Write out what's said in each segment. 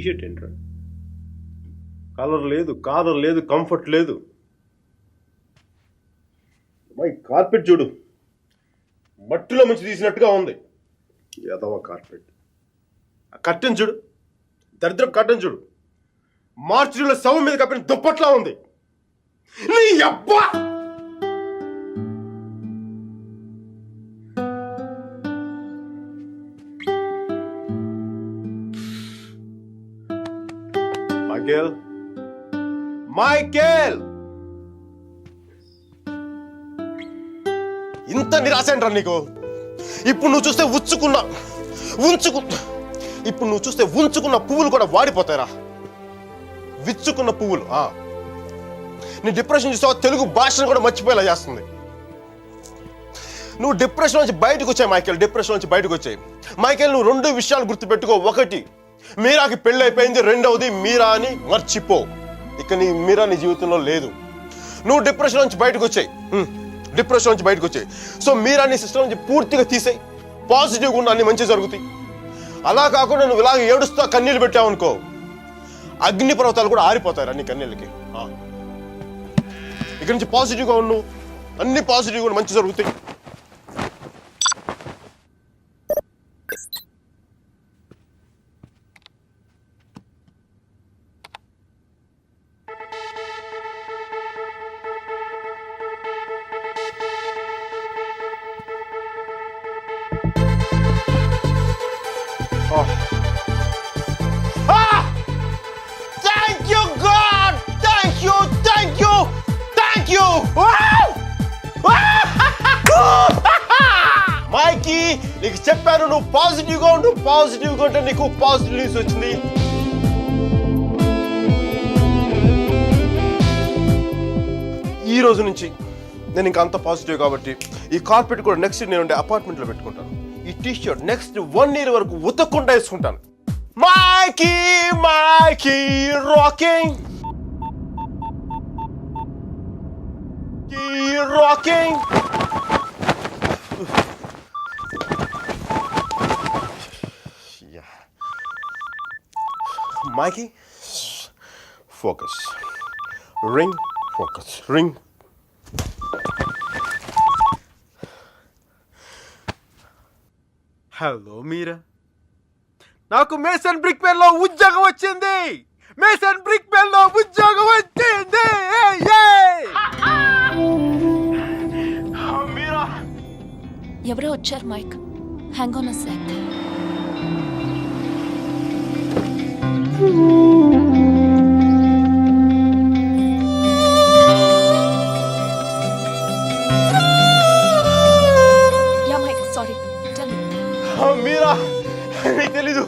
T shirt ఏంట్రా? Colour లేదు, caller లేదు, కంఫర్ట్ లేదు. మై కార్పెట్ చూడు, మట్టిలో ముంచి తీసినట్టుగా ఉంది. ఏదవ కార్పెట్. ఆ కర్టెన్ చూడు, దరిద్రం కర్టెన్ చూడు, మార్చిలో శవం మీద కప్పిన దుప్పట్లా ఉంది. నీ అబ్బా! మైకేల్, ఇంత నిరాశంట్రా నీకు? ఇప్పుడు నువ్వు చూస్తే ఉంచుకున్న పువ్వులు కూడా వాడిపోతాయిరా. విచ్చుకున్న పువ్వులు. నీ డిప్రెషన్ చూసావా? తెలుగు భాషను కూడా మర్చిపోయేలా చేస్తుంది. నువ్వు డిప్రెషన్ నుంచి బయటకు వచ్చాయి మైకేల్, డిప్రెషన్ నుంచి బయటకు వచ్చాయి మైకేల్. నువ్వు 2 విషయాలు గుర్తుపెట్టుకో. 1, మీరాకి పెళ్ళి అయిపోయింది. 2వది, మీరా అని మర్చిపో. ఇక మీరా నీ జీవితంలో లేదు. నువ్వు డిప్రెషన్ నుంచి బయటకు వచ్చాయి. సో మీరా నీ సిస్టమ్ నుంచి పూర్తిగా తీసేయి. పాజిటివ్గా ఉన్న అన్ని మంచి జరుగుతాయి. అలా కాకుండా నువ్వు ఇలాగ ఏడుస్తా కన్నీళ్ళు పెట్టావు అనుకో, అగ్ని పర్వతాలు కూడా ఆరిపోతాయి అన్ని కన్నీళ్ళకి. ఇక్కడి నుంచి పాజిటివ్గా ఉండు, అన్ని పాజిటివ్గా ఉండి మంచి జరుగుతాయి. Thank you, God! Thank you! మైకీ, నీకు చెప్పాను నువ్వు పాజిటివ్గా ఉండు. పాజిటివ్గా ఉంటే నీకు పాజిటివ్ న్యూస్ వచ్చింది. ఈ రోజు నుంచి నేను ఇంకా అంత పాజిటివ్ కాబట్టి ఈ కార్పెట్ కూడా నెక్స్ట్ నేను అపార్ట్మెంట్లో పెట్టుకుంటాను. ఈ టీషర్ట్ నెక్స్ట్ 1 year వరకు ఉతకకుండా వేసుకుంటాను. Mikey rocking, Mikey focus, ring focus, ring. Hello Meera, నాకు మేసన్ బ్రిక్ పెన్లో ఉద్యోగం వచ్చింది. మీరా, ఎవరో వచ్చారు Mike. Hang on a sec. Yeah Mike, sorry, tell me. Meera, నీకు తెలీదు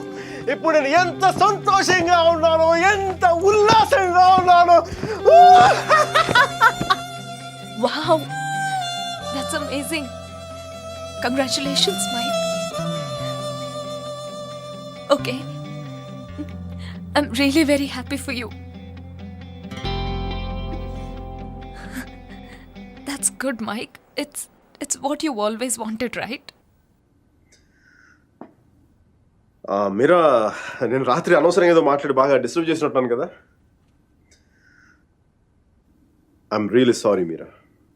ఇప్పుడు నేను ఎంత సంతోషంగా ఉన్నానో, ఎంత ఉల్లాసంగా ఉన్నానో. Wow, that's amazing. Congratulations Mike. Okay, I'm really very happy for you. That's good, Mike. It's what you always wanted, right? మీరా, నేను రాత్రి అనవసరంగా ఏదో మాట్లాడి బాగా డిస్టర్బ్ చేసినట్టున్నాను కదా. I'm really sorry Meera,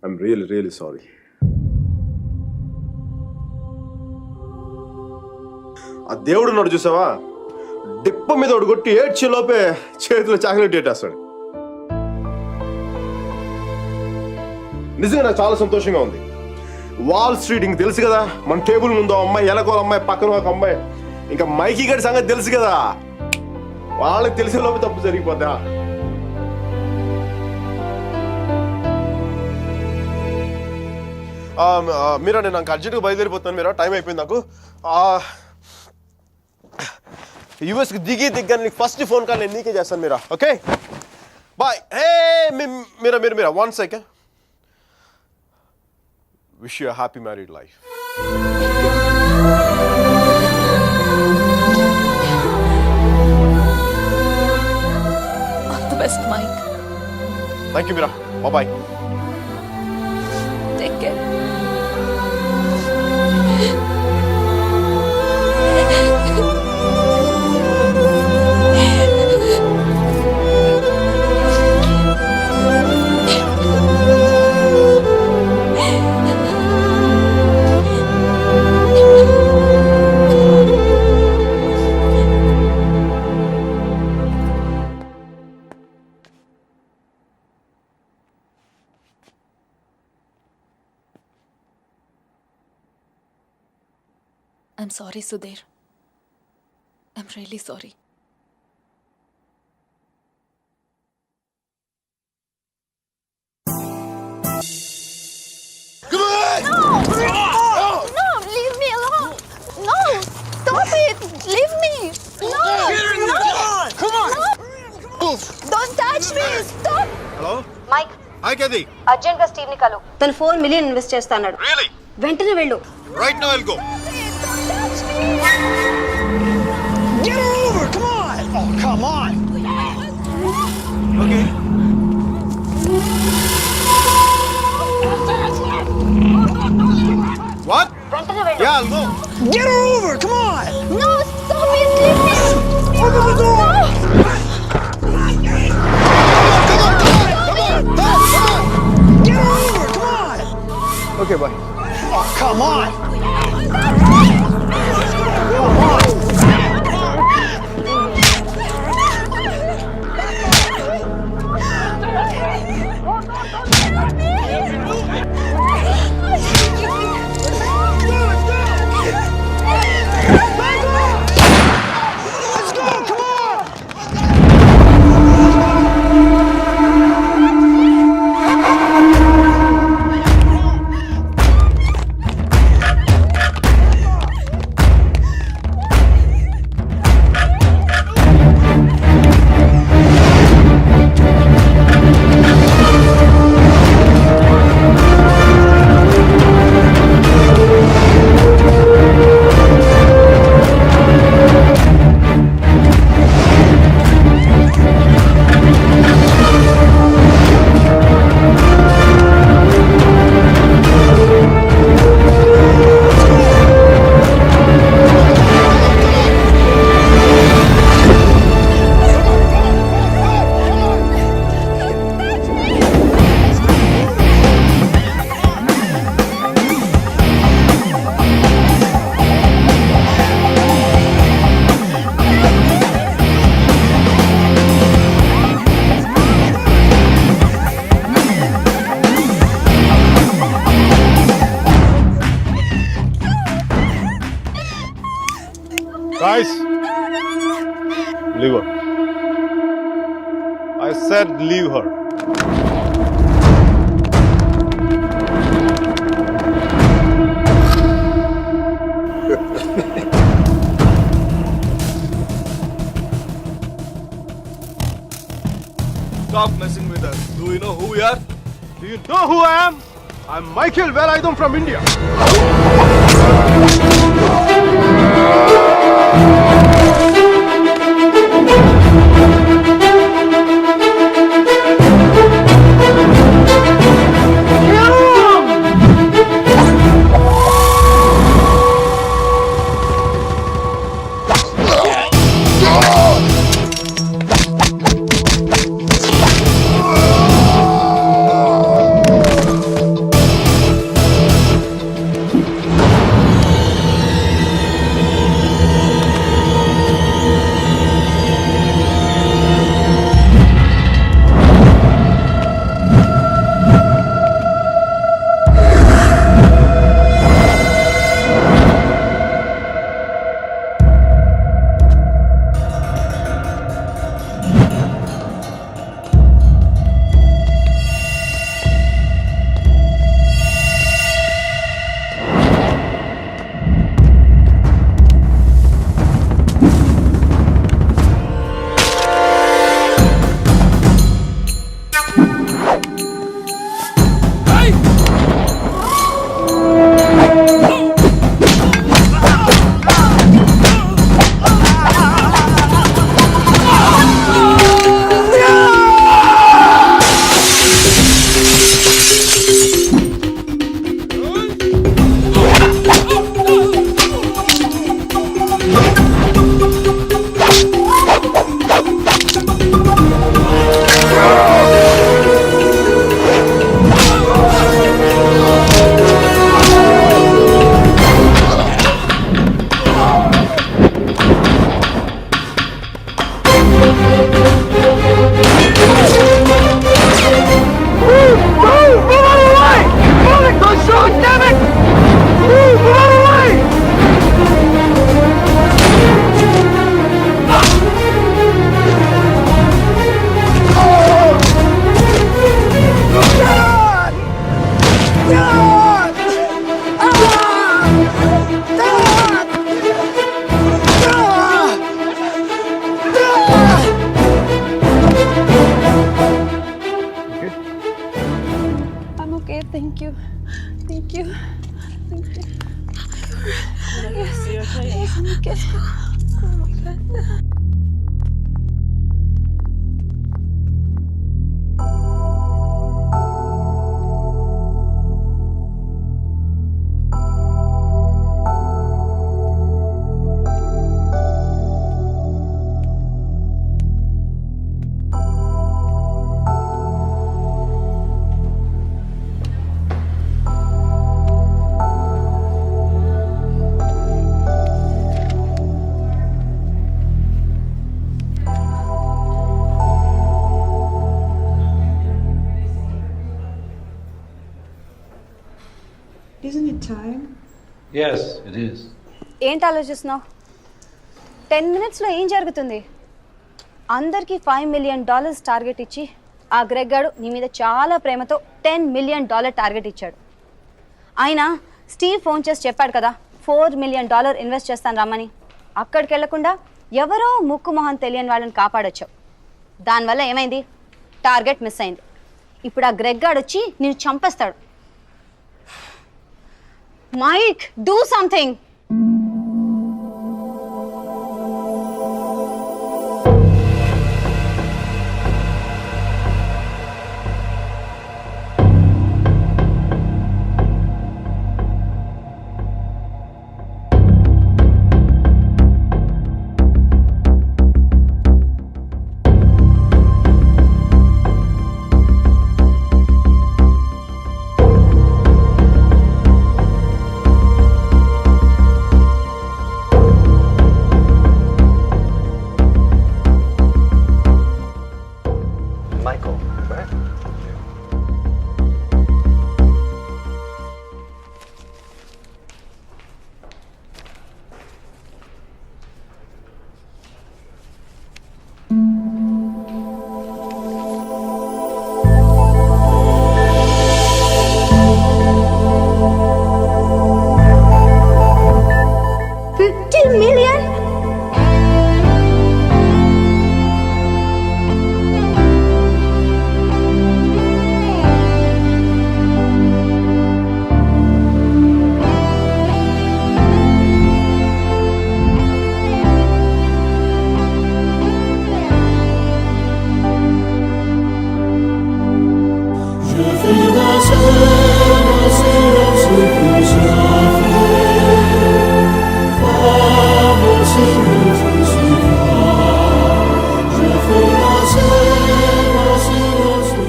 I'm really sorry. ఆ దేవుడు ఉన్నాడు చూసావా, డిప్ప మీద ఒకటి కొట్టి ఏడ్చేలోపే చేతిలో చాక్లెట్ ఏటేస్తాడు. నిజంగా నాకు చాలా సంతోషంగా ఉంది. వాల్ స్ట్రీట్ ఇంక తెలుసు కదా, మన టేబుల్ ముందు అమ్మాయి, ఎలకోల అమ్మాయి, పక్కన ఒక అమ్మాయి, ఇంకా మైకీ గడి సంగతి తెలుసు కదా, వాళ్ళకి తెలిసే లోపే తప్పు జరిగిపోద్దా. మీరా, నేను నాకు అర్జెంట్గా బయలుదేరిపోతాను. మీరా, టైం అయిపోయింది నాకు. యూఎస్కి దిగ్గా నీకు ఫస్ట్ ఫోన్ కాల్ నేను నీకే చేస్తాను Meera. Okay, bye. Meera 1 second. Wish you happy married life. All the best, Mike. Thank you Meera. Bye. Take care. I'm sorry Sudheer. I'm really sorry. No, leave me alone. No, stop it. Leave me. No. Come on! Don't touch me. Stop. Hello Mike hi కేది urgent గా Steve ని కలు తను 4 million invest చేస్తాడు. Really వెంటనే వెళ్ళు. Right now I'll go. Don't touch me. Get her over! Come on! Oh, come on! Okay what వెంటనే వెళ్ళు. Yeah I'll go. Get her over! Come on! No, stop it. Leave me. Open the door! Get her over! Come on! Okay bye. Oh, come on! Let's go! Come on! Guys, leave her. I said leave her. Stop messing with us. Do you know who we are? Do you know who I am? I'm Michael Velayudham from India. Isn't it time? Yes, it is. ఏంటి ఆలోచిస్తున్నావు? 10 minutesలో ఏం జరుగుతుంది? అందరికీ $5 million target ఇచ్చి ఆ Greg గాడు నీ మీద చాలా ప్రేమతో $10 million టార్గెట్ ఇచ్చాడు. ఆయన స్టీవ్ ఫోన్ చేసి చెప్పాడు కదా $4 million ఇన్వెస్ట్ చేస్తాను రమ్మని. అక్కడికి వెళ్లకుండా ఎవరో ముక్కు మొహం తెలియని వాళ్ళని కాపాడొచ్చావు. దానివల్ల ఏమైంది? టార్గెట్ మిస్ అయింది. ఇప్పుడు ఆ గ్రెగ్ గాడు వచ్చి నిన్ను చంపేస్తాడు. Mike, do something. Michael, right? $50 million?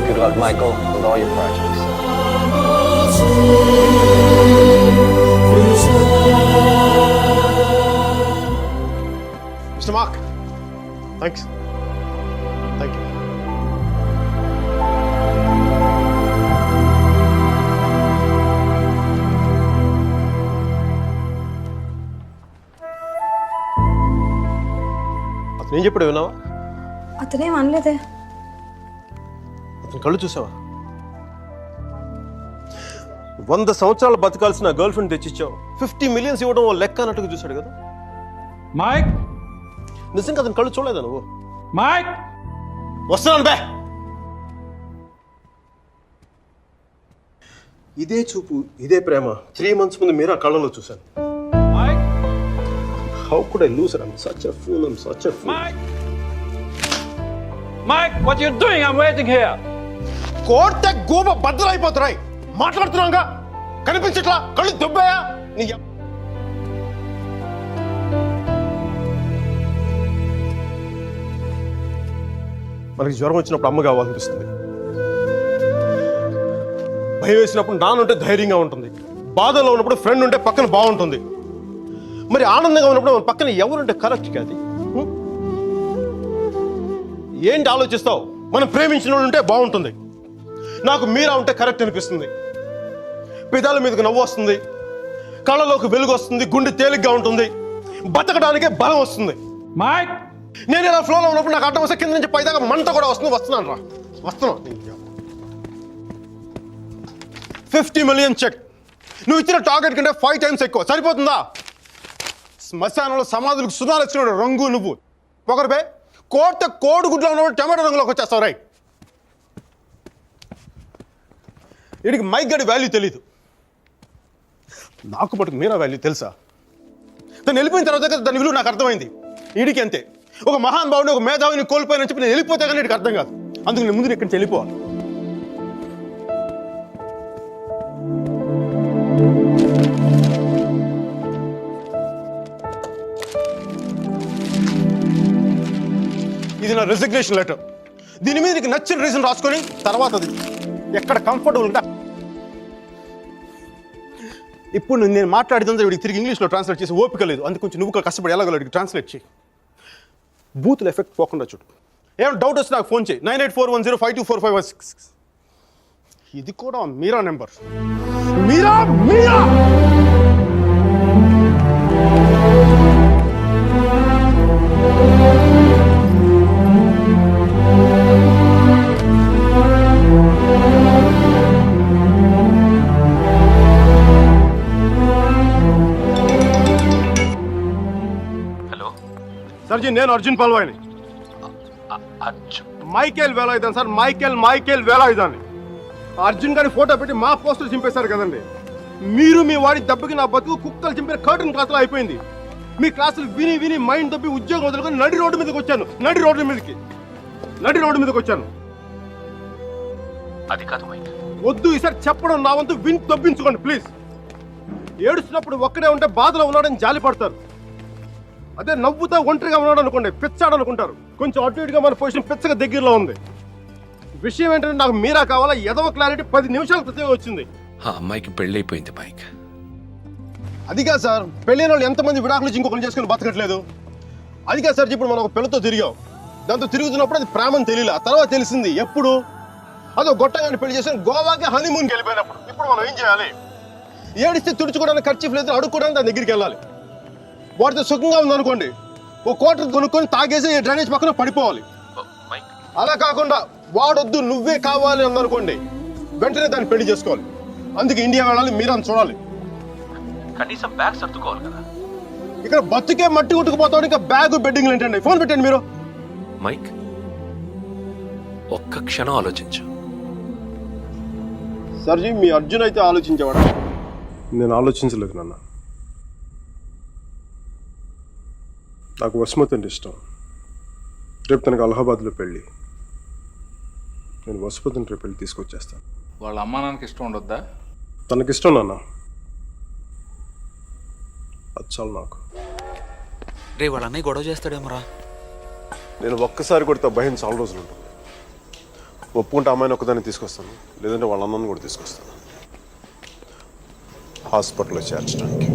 Good luck, Michael, with all your projects. Mr. Mark, thanks. Thank you. అతను ఏం చెప్పాడు విన్నావా? అతనేం అనలేదే. అతను కళ్ళు చూసావా? 100 సంవత్సరాలు బతకాల్సిన గర్ల్ ఫ్రెండ్ తెచ్చిచ్చావు. 50 million ఇవ్వడం ఓ లెక్క అన్నట్టుగా చూశాడు కదా. Mike? నిజంగా అతను కళ్ళు చూడలేదా నువ్వు? Mike? వస్తున్నాను బే. ఇదే చూపు, ఇదే ప్రేమ 3 months ముందు మీరు ఆ కళ్ళలో చూశాను. Mike? How could I lose her? I'm such a fool. I'm such a fool. Mike? Mike, what are you doing? I'm waiting here. కోర్టే గోబ బద్దలైపోతున్నాయి. మాట్లాడుతున్నాగా కనిపించట్లా, కళ్ళు దుబ్బాయా నీ మనకి జ్వరం వచ్చినప్పుడు అమ్మ కావాలనిపిస్తుంది. భయం వేసినప్పుడు నాన్నుంటే ధైర్యంగా ఉంటుంది. బాధలో ఉన్నప్పుడు ఫ్రెండ్ ఉంటే పక్కన బాగుంటుంది. మరి ఆనందంగా ఉన్నప్పుడు మన పక్కన ఎవరుంటే కరెక్ట్ కాదు. ఏంటి ఆలోచిస్తావు? మనం ప్రేమించిన వాళ్ళు ఉంటే బాగుంటుంది. నాకు మీరా ఉంటే కరెక్ట్ అనిపిస్తుంది. పెదాల మీదకి నవ్వు వస్తుంది, కళ్ళలోకి వెలుగు వస్తుంది, గుండె తేలిగ్గా ఉంటుంది, బతకడానికే బలం వస్తుంది. Mike? నేను ఇలా ఫ్లోలో ఉన్నప్పుడు నాకు అడ్డం వస్తే కింద నుంచి పైదాకా మంట కూడా వస్తుంది. వస్తున్నాను రా, వస్తున్నాను. 50 million చెక్. నువ్వు ఇచ్చిన టార్గెట్ కంటే 5 times ఎక్కువ. సరిపోతుందా? శ్మశానంలో సమాధులకు సునాలు వచ్చినాడు రంగు నువ్వు. పొగరుపై కోట కోడిగుడ్లో ఉన్నప్పుడు టమాటో రంగులోకి వచ్చేస్తావు. రైట్, వీడికి మైక్ గడి వాల్యూ తెలీదు. నాకు మటుకు మీరా వాల్యూ తెలుసా? తను వెళ్ళిపోయిన తర్వాత కదా దాని విలువ నాకు అర్థమైంది. వీడికి అంతే, ఒక మహానుభావుని ఒక మేధావిని కోల్పోయినని చెప్పి నేను వెళ్ళిపోతే కానీ వీడికి అర్థం కాదు. అందుకు నేను ముందు ఇక్కడి నుంచి వెళ్ళిపోవాలి. ఇది నా రెసిగ్నేషన్ లెటర్. దీని మీద నీకు నచ్చిన రీజన్ రాసుకొని తర్వాత అది ఎక్కడ కంఫర్టబుల్ ఉంటా. ఇప్పుడు నేను మాట్లాడితే వీడికి తిరిగి ఇంగ్లీష్లో ట్రాన్స్లేట్ చేసి ఓపిక లేదు. అందుకు కొంచెం నువ్వు కష్టపడి ఎలాగో ట్రాన్స్లేట్ చేయి. బూతుల ఎఫెక్ట్ పోకుండా చూడు. ఏమైనా డౌట్ వస్తే నాకు ఫోన్ చేయి. 9841052456. ఇది కూడా మీరా నెంబర్. మీరా మీరా సార్ జీ, నేను అర్జున్ పల్వాయిని. మైకేల్ వేలాయుధాన్ సార్, మైకేల్ వేలాయుధాన్ని. అర్జున్ గారి ఫోటో పెట్టి మా పోస్టర్ చింపేశారు కదండి. మీరు మీ వాడి దెబ్బకి నా బతుకు కుక్కలు చింపిన కర్టన్ క్లాసులో అయిపోయింది. మీ క్లాసులు విని విని మైండ్ దొబ్బి ఉద్యోగం వదులుకొని నడి రోడ్డు మీదకి వచ్చాను. నడి రోడ్డు మీదకి వచ్చాను. అది కాదు మైక్. వద్దు, ఈసారి చెప్పడం నా వంతు విని దొబ్బించుకోండి ప్లీజ్. ఏడుస్తున్నప్పుడు ఒక్కడే ఉంటే బాధలో ఉన్నాడని జాలి పడతారు. అదే నవ్వుతా ఒంటరిగా ఉన్నాడు అనుకోండి, పిచ్చాడు అనుకుంటారు. కొంచెం అటు ఇటుగా మన పొజిషన్ పిచ్చగా దగ్గరలో ఉంది. విషయం ఏంటంటే నాకు మీరా కావాలా, ఎదవ క్లారిటీ 10 నిమిషాల క్రితమే వచ్చింది. ఆ అమ్మాయికి పెళ్ళైపోయింది మైక్. అది కాదు సార్, పెళ్ళైన వాళ్ళు ఎంతమంది విడాకులు ఇచ్చి ఇంకొకరు చేసుకుని బతకట్లేదు. అది కాదు సార్, ఇప్పుడు మనం ఒక పిల్లతో తిరిగాం. దాంతో తిరుగుతున్నప్పుడు అది ప్రేమని తెలియలే. ఆ తర్వాత తెలిసింది ఎప్పుడు, అదో గొట్టగాని పెళ్లి చేసుకుని గోవాకి హనీమూన్కి వెళ్ళిపోయినప్పుడు. ఇప్పుడు మనం ఏం చేయాలి? ఏడిస్తే తుడుచుకోవడానికి ఖర్చు లేదు, అడుక్కోవడానికి దాని దగ్గరికి వెళ్ళాలి. వాడితో సుఖంగా ఉందనుకోండి, ఓ క్వార్టర్ కొనుక్కొని తాగేసి డ్రైనేజ్ పక్కన పడిపోవాలి. అలా కాకుండా వాడొద్దు నువ్వే కావాలి అందనుకోండి, వెంటనే దాన్ని పెళ్లి చేసుకోవాలి. అందుకే ఇండియా వెళ్ళాలి, మీరని చూడాలి. కనీసం బ్యాగ్ సర్దుకోవాలి కదా. ఇక్కడ బతుకే మట్టి కొట్టుకుపోతాడు, ఇంకా బ్యాగ్ బెడ్డింగ్ ఏంటండి. ఫోన్ పెట్టండి మీరు. మైక్, ఒక్క క్షణం ఆలోచించు. సర్జీ, మీ అర్జున్ అయితే ఆలోచించేవాడు, నేను ఆలోచించలేదు నాన్న. నాకు వసుమతి అంటే ఇష్టం. రేపు తనకు అలహాబాద్లో పెళ్ళి. నేను వసుమతిని రేపు పెళ్ళి తీసుకొచ్చేస్తాను. వాళ్ళ అమ్మా నాన్నకి ఇష్టం ఉండొద్దా? తనకిష్టం నాన్న, అది చాలు నాకు. రే వాళ్ళ అన్నయ్య గొడవ చేస్తాడేమోరా. నేను ఒక్కసారి కొడితే భయం చాలా రోజులు ఉంటుంది. ఒప్పుకుంటే అమ్మాయిని ఒక్కదాన్ని తీసుకొస్తాను, లేదంటే వాళ్ళ అన్నను కూడా తీసుకొస్తాను హాస్పిటల్లో చేర్చడానికి.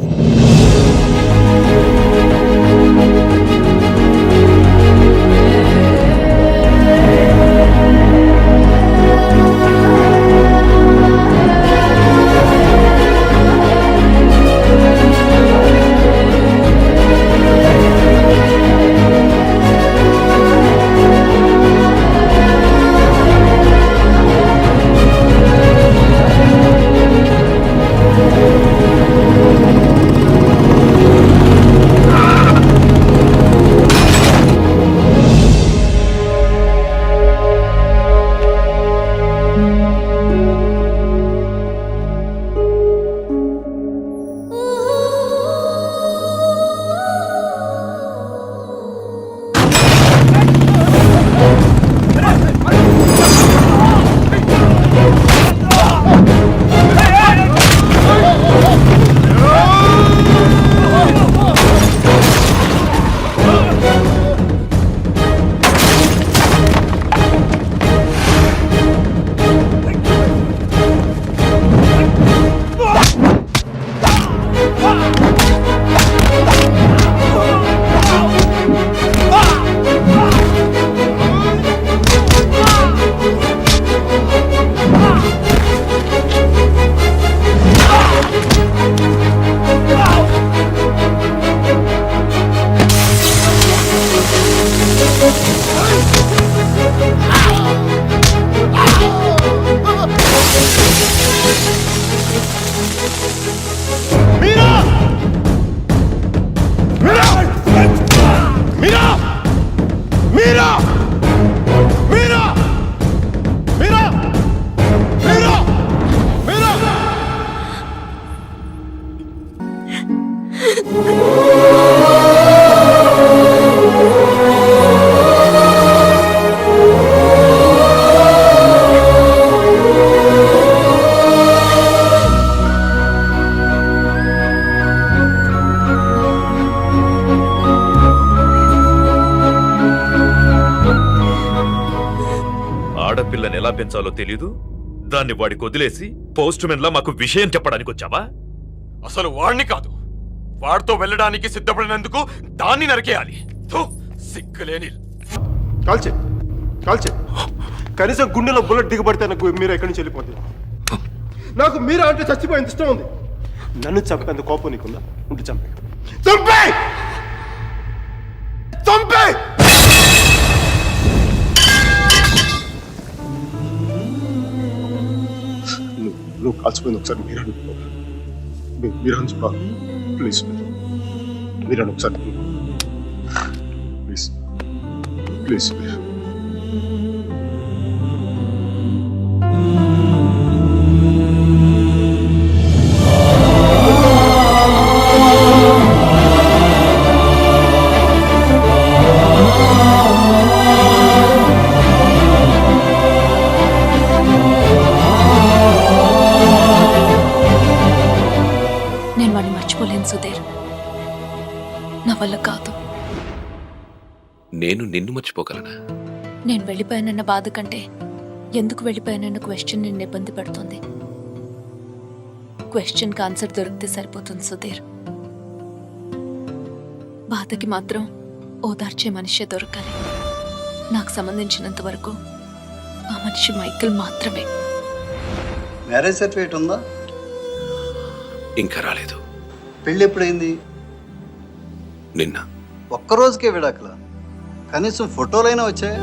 Oh ఎలా పెంచాలో తెలీదు, దాన్ని వాడికి వదిలేసి పోస్ట్ మెన్ లా మాకు విషయం చెప్పడానికి వచ్చావా? అసలు వాడిని కాదు, వాడితో వెళ్ళడానికి సిద్ధపడినందుకు దాన్ని నరికేయాలి. థు, సిగ్గులేని. కాల్చే కాల్చే, కనీసం గుండెలో బుల్లెట్ దిగబడితే నాకు మీరు ఎక్కడి నుంచి వెళ్ళిపోతుంది. నాకు మీరు అంటే చచ్చిపోయేంత ఇష్టం ఉంది. నన్ను చంపేంత కోపం నీకుందా? ఉంటే చంపే చంపే చంపే. నువ్వు కాల్చిపోయింది ఒకసారి మీరు అనుకో, ప్లీజ్ మీరు ఒకసారి ప్లీజ్ ప్లీజ్. నేను వాడిని మర్చిపోలేను సుధీర్, నా వల్ల కాదు. నేను నిన్ను మర్చిపోగలనా? నేను వెళ్ళిపోయానన్న బాధ కంటే ఎందుకు వెళ్ళిపోయానన్న క్వశ్చన్ నిన్ను ఇబ్బంది పెడుతుంది. క్వశ్చన్కి ఆన్సర్ దొరికితే సరిపోతుంది సుధీర్. బాధకి మాత్రం ఓదార్చే మనిషే దొరకాలి. నాకు సంబంధించినంత వరకు ఆ మనిషి మైకిల్ మాత్రమే. మ్యారేజ్ సర్టిఫికేట్ ఉందా? ఇంకా రాలేదు. పెళ్ళి ఎప్పుడైంది? నిన్న. ఒక్కరోజుకే విడాకులా? కనీసం ఫోటోలైనా వచ్చాయి.